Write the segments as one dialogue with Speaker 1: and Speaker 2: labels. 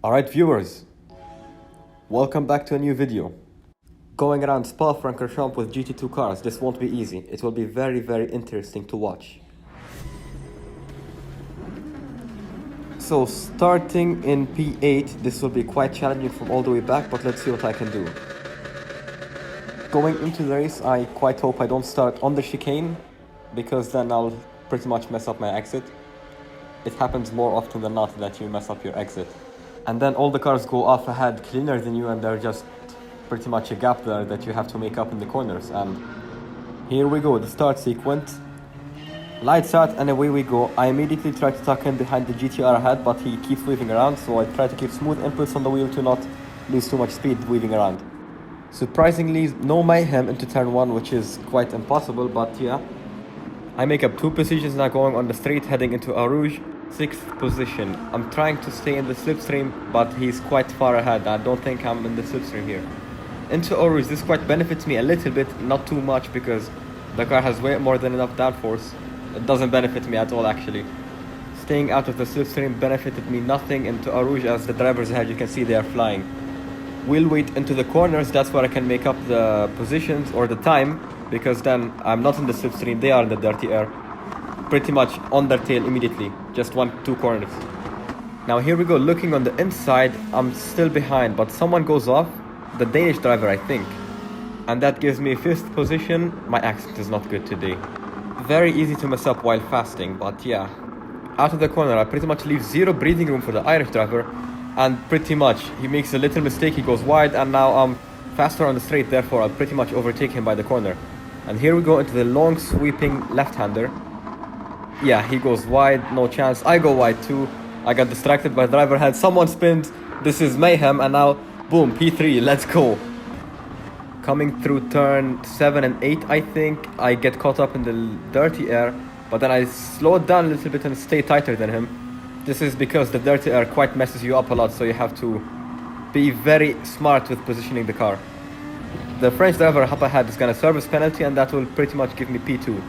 Speaker 1: Alright viewers, welcome back to a new video. Going around Spa-Francorchamps with GT2 cars, this won't be easy. It will be very interesting to watch. So starting in P8, this will be quite challenging from all the way back, but let's see what I can do. Going into the race, I quite hope I don't start on the chicane, because then I'll pretty much mess up my exit. It happens more often than not that you mess up your exit. And then all the cars go off ahead cleaner than you, and there's just pretty much a gap there that you have to make up in the corners. And here we go, the start sequence. Lights out and away we go. I immediately try to tuck in behind the GTR ahead, but he keeps weaving around, so I try to keep smooth inputs on the wheel to not lose too much speed weaving around. Surprisingly, no mayhem into turn 1, which is quite impossible, but yeah. I make up 2 positions now going on the straight heading into Eau Rouge. 6th position. I'm trying to stay in the slipstream, but he's quite far ahead. I don't think I'm in the slipstream here. Into Eau Rouge, this quite benefits me a little bit, not too much, because the car has way more than enough downforce. It doesn't benefit me at all actually. Staying out of the slipstream benefited me nothing into Eau Rouge, as the drivers ahead, you can see they are flying. Wheel weight into the corners, that's where I can make up the positions or the time, because then I'm not in the slipstream, they are in the dirty air. Pretty much on their tail immediately, just 1-2 corners. Now here we go, looking on the inside, I'm still behind, but someone goes off, the Danish driver I think. And that gives me 5th position. My accent is not good today. Very easy to mess up while fasting, but yeah. Out of the corner, I pretty much leave 0 breathing room for the Irish driver, and pretty much he makes a little mistake, he goes wide, and now I'm faster on the straight, therefore I'll pretty much overtake him by the corner. And here we go into the long sweeping left-hander. Yeah, he goes wide, no chance. I go wide too. I got distracted by the driver head. Someone spins. This is mayhem, and now, boom, P3, let's go. Coming through turn 7 and 8, I think, I get caught up in the dirty air, but then I slowed down a little bit and stay tighter than him. This is because the dirty air quite messes you up a lot, so you have to be very smart with positioning the car. The French driver up ahead is going to service penalty, and that will pretty much give me P2.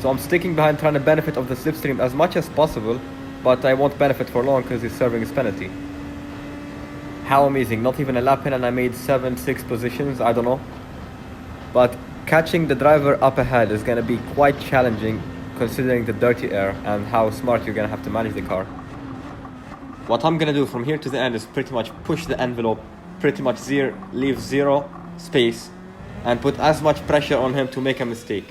Speaker 1: So I'm sticking behind, trying to benefit of the slipstream as much as possible, but I won't benefit for long because he's serving his penalty. How amazing, not even a lap in and I made 7-6 positions, I don't know. But catching the driver up ahead is going to be quite challenging considering the dirty air and how smart you're going to have to manage the car. What I'm going to do from here to the end is pretty much push the envelope, pretty much leave 0 space, and put as much pressure on him to make a mistake.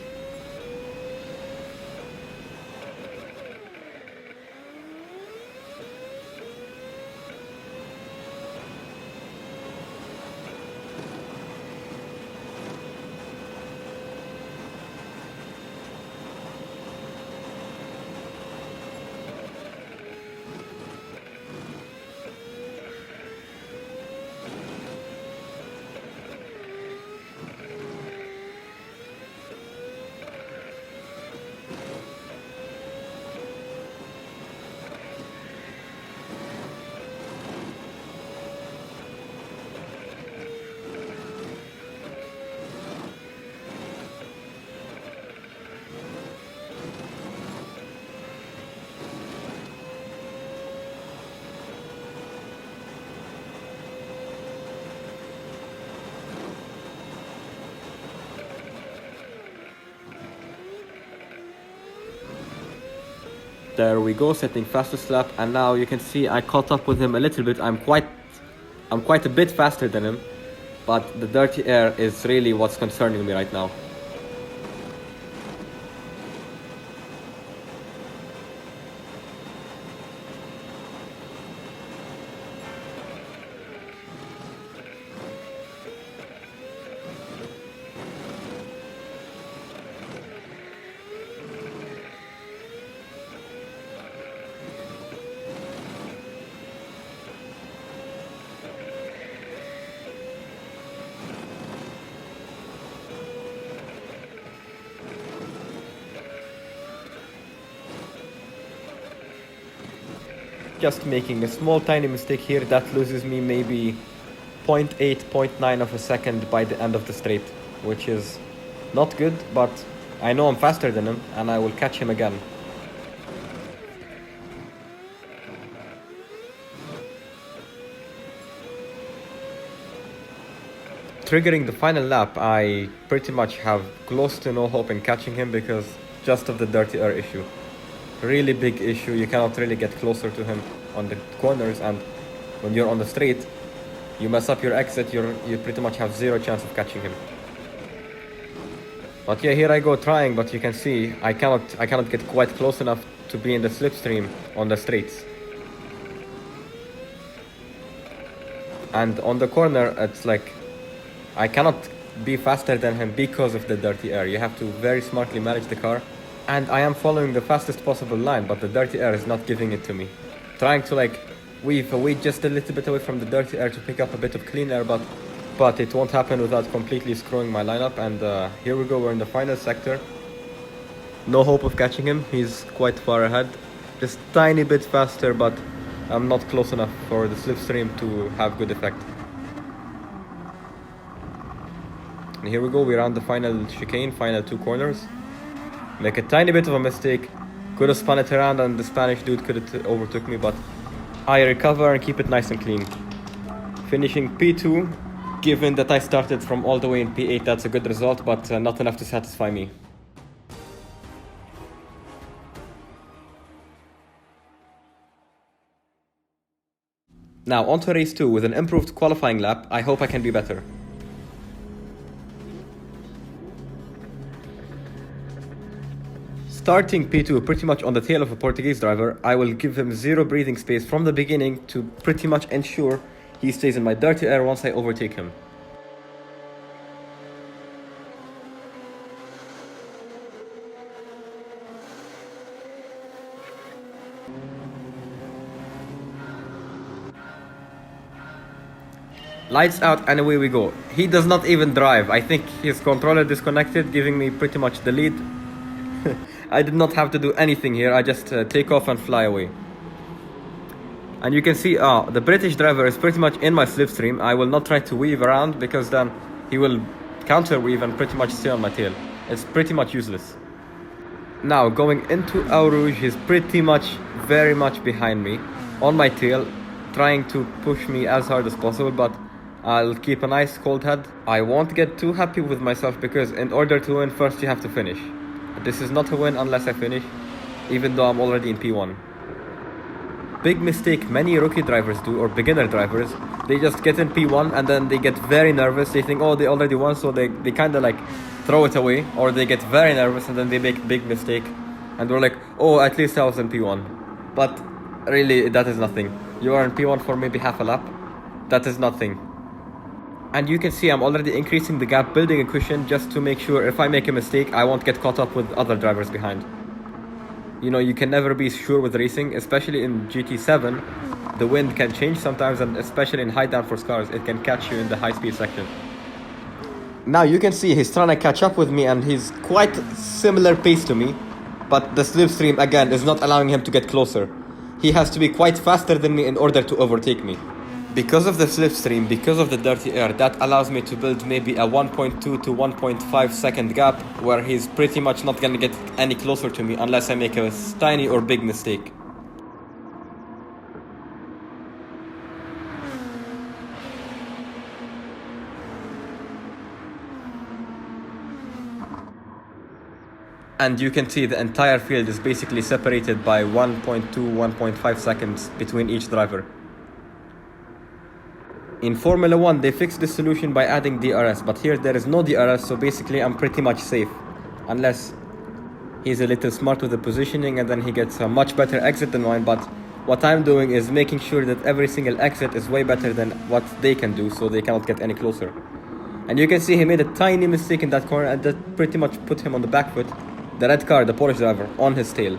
Speaker 1: There we go, setting fastest lap, and now you can see I caught up with him a little bit. I'm quite a bit faster than him, but the dirty air is really what's concerning me right now. Just making a small tiny mistake here that loses me maybe 0.8, 0.9 of a second by the end of the straight, which is not good, but I know I'm faster than him and I will catch him again. triggering the final lap, I pretty much have close to no hope in catching him because just of the dirty air issue. Really big issue. You cannot really get closer to him on the corners, and when you're on the straight, you mess up your exit, you pretty much have zero chance of catching him. But yeah, here I go trying, but you can see I cannot get quite close enough to be in the slipstream on the straights. And on the corner, it's like I cannot be faster than him because of the dirty air. You have to very smartly manage the car. And I am following the fastest possible line, but the dirty air is not giving it to me. Trying to like weave away just a little bit away from the dirty air to pick up a bit of clean air, but it won't happen without completely screwing my lineup. And here we go, we're in the final sector. No hope of catching him, he's quite far ahead. Just tiny bit faster, but I'm not close enough for the slipstream to have good effect. And here we go, we're on the final chicane, final 2 corners. Make a tiny bit of a mistake. Could have spun it around and the Spanish dude could have overtook me, but I recover and keep it nice and clean. Finishing P2, given that I started from all the way in P8, that's a good result, but not enough to satisfy me. Now on to race 2 with an improved qualifying lap. I hope I can be better. Starting P2 pretty much on the tail of a Portuguese driver, I will give him zero breathing space from the beginning to pretty much ensure he stays in my dirty air once I overtake him. Lights out and away we go. He does not even drive. I think his controller disconnected, giving me pretty much the lead. I did not have to do anything here, I just take off and fly away. And you can see the British driver is pretty much in my slipstream. I will not try to weave around because then he will counter weave and pretty much stay on my tail. It's pretty much useless. Now going into Eau Rouge, he's pretty much very much behind me on my tail, trying to push me as hard as possible, but I'll keep a nice cold head. I won't get too happy with myself because in order to win, first you have to finish. This is not a win unless I finish, even though I'm already in P1. Big mistake many rookie drivers do, or beginner drivers. They just get in P1 and then they get very nervous. They think, oh, they already won, so they kind of like throw it away. Or they get very nervous and then they make big mistake. And they're like, oh, at least I was in P1. But really, that is nothing. You are in P1 for maybe half a lap. That is nothing. And you can see I'm already increasing the gap, building a cushion just to make sure if I make a mistake, I won't get caught up with other drivers behind. You know, you can never be sure with racing, especially in GT7. The wind can change sometimes, and especially in high downforce cars, it can catch you in the high-speed section. Now you can see he's trying to catch up with me, and he's quite similar pace to me. But the slipstream, again, is not allowing him to get closer. He has to be quite faster than me in order to overtake me. Because of the slipstream, because of the dirty air, that allows me to build maybe a 1.2 to 1.5 second gap where he's pretty much not gonna get any closer to me unless I make a tiny or big mistake. And you can see the entire field is basically separated by 1.2, 1.5 seconds between each driver. In Formula 1, they fixed this solution by adding DRS, but here there is no DRS, so basically I'm pretty much safe. Unless he's a little smart with the positioning and then he gets a much better exit than mine, but what I'm doing is making sure that every single exit is way better than what they can do, so they cannot get any closer. And you can see he made a tiny mistake in that corner and that pretty much put him on the back foot, the red car, the Polish driver, on his tail.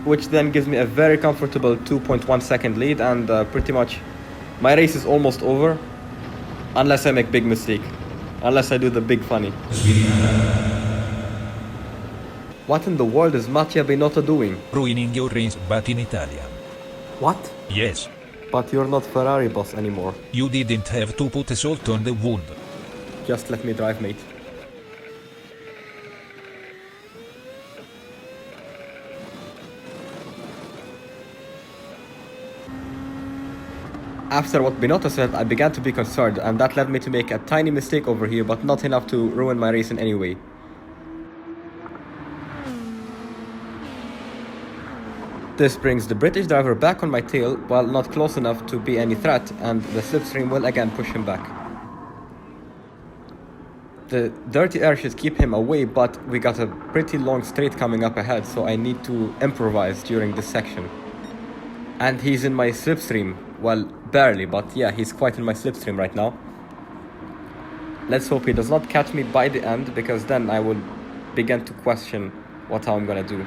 Speaker 1: Which then gives me a very comfortable 2.1 second lead, and pretty much my race is almost over, unless I make big mistake, unless I do the big funny. What in the world is Mattia Binotto doing?
Speaker 2: Ruining your race, but in Italian.
Speaker 1: What?
Speaker 2: Yes.
Speaker 1: But you're not Ferrari boss anymore.
Speaker 2: You didn't have to put salt on the wound.
Speaker 1: Just let me drive, mate. After what Binotto said, I began to be concerned, and that led me to make a tiny mistake over here, but not enough to ruin my race in any way. This brings the British driver back on my tail, while not close enough to be any threat, and the slipstream will again push him back. The dirty air should keep him away, but we got a pretty long straight coming up ahead, so I need to improvise during this section. And he's in my slipstream. Well, barely, but yeah, he's quite in my slipstream right now. Let's hope he does not catch me by the end, because then I will begin to question what I'm gonna do.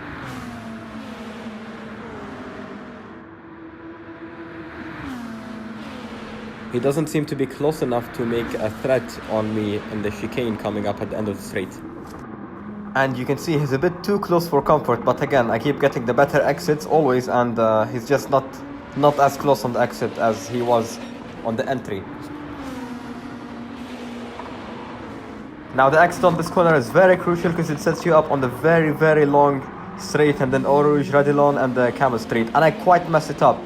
Speaker 1: He doesn't seem to be close enough to make a threat on me in the chicane coming up at the end of the straight. And you can see he's a bit too close for comfort, but again, I keep getting the better exits always, and he's just not as close on the exit as he was on the entry. Now the exit on this corner is very crucial because it sets you up on the very, very long straight, and then Eau Rouge, Radillon, and the Camel Straight. And I quite messed it up.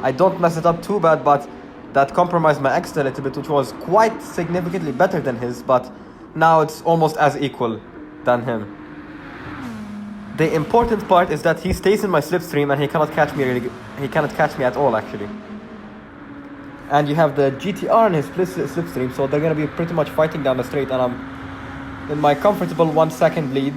Speaker 1: I don't mess it up too bad, but that compromised my exit a little bit, which was quite significantly better than his, but now it's almost as equal than him. The important part is that he stays in my slipstream and he cannot catch me he cannot catch me at all, actually. And you have the GTR in his slipstream, so they're going to be pretty much fighting down the straight, and I'm in my comfortable 1 second lead,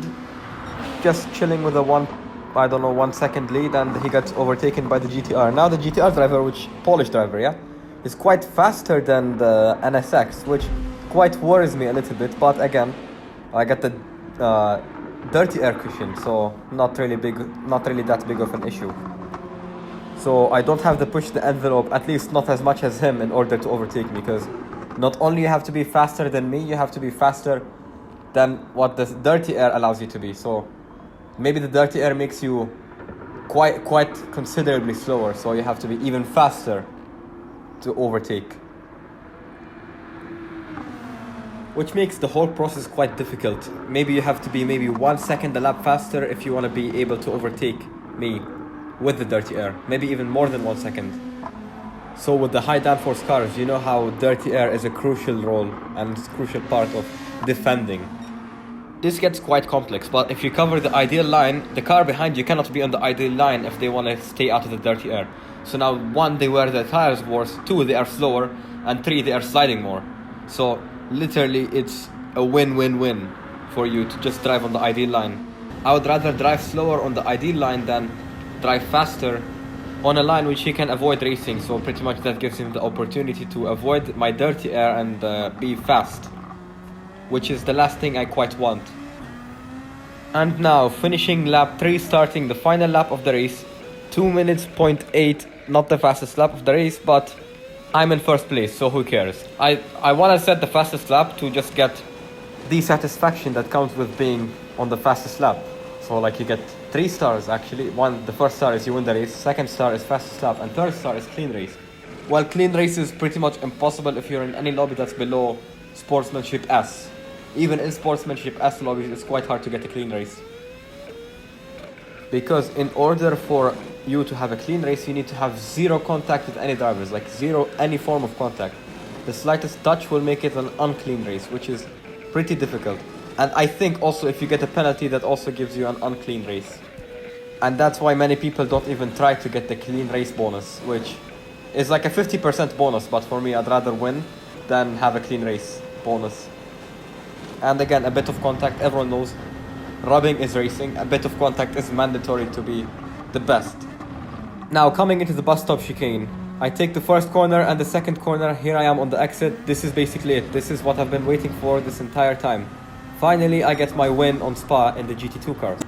Speaker 1: just chilling with a 1 second lead, and he gets overtaken by the GTR. Now the GTR driver, which Polish driver, yeah, is quite faster than the NSX, which quite worries me a little bit, but again, I got the dirty air cushion, so not really that big of an issue. So I don't have to push the envelope, at least not as much as him, in order to overtake me, because not only you have to be faster than me, you have to be faster than what the dirty air allows you to be. So maybe the dirty air makes you quite considerably slower, so you have to be even faster to overtake, which makes the whole process quite difficult. Maybe you have to be maybe 1 second a lap faster if you want to be able to overtake me with the dirty air, maybe even more than 1 second. So with the high downforce cars, you know how dirty air is a crucial role and it's a crucial part of defending. This gets quite complex, but if you cover the ideal line, the car behind you cannot be on the ideal line if they want to stay out of the dirty air. So now, 1, they wear the tires worse, 2, they are slower, and 3, they are sliding more. So literally it's a win-win-win for you to just drive on the ideal line. I would rather drive slower on the ideal line than drive faster on a line which he can avoid racing. So pretty much that gives him the opportunity to avoid my dirty air and be fast, which is the last thing I quite want. And now finishing lap 3, starting the final lap of the race. 2 minutes, 0.8, not the fastest lap of the race, but I'm in first place, so who cares? I want to set the fastest lap to just get the satisfaction that comes with being on the fastest lap. So like you get 3 stars actually. The first star is you win the race, second star is fastest lap, and third star is clean race. Well, clean race is pretty much impossible if you're in any lobby that's below Sportsmanship S. Even in Sportsmanship S lobbies, it's quite hard to get a clean race. Because in order for you to have a clean race, you need to have 0 contact with any drivers, like any form of contact. The slightest touch will make it an unclean race, which is pretty difficult. And I think also if you get a penalty, that also gives you an unclean race. And that's why many people don't even try to get the clean race bonus, which is like a 50% bonus, but for me, I'd rather win than have a clean race bonus. And again, a bit of contact, everyone knows rubbing is racing, a bit of contact is mandatory to be the best. Now coming into the bus stop chicane, I take the first corner and the second corner. Here I am on the exit. This is basically it. This is what I've been waiting for this entire time. Finally, I get my win on Spa in the GT2 cars.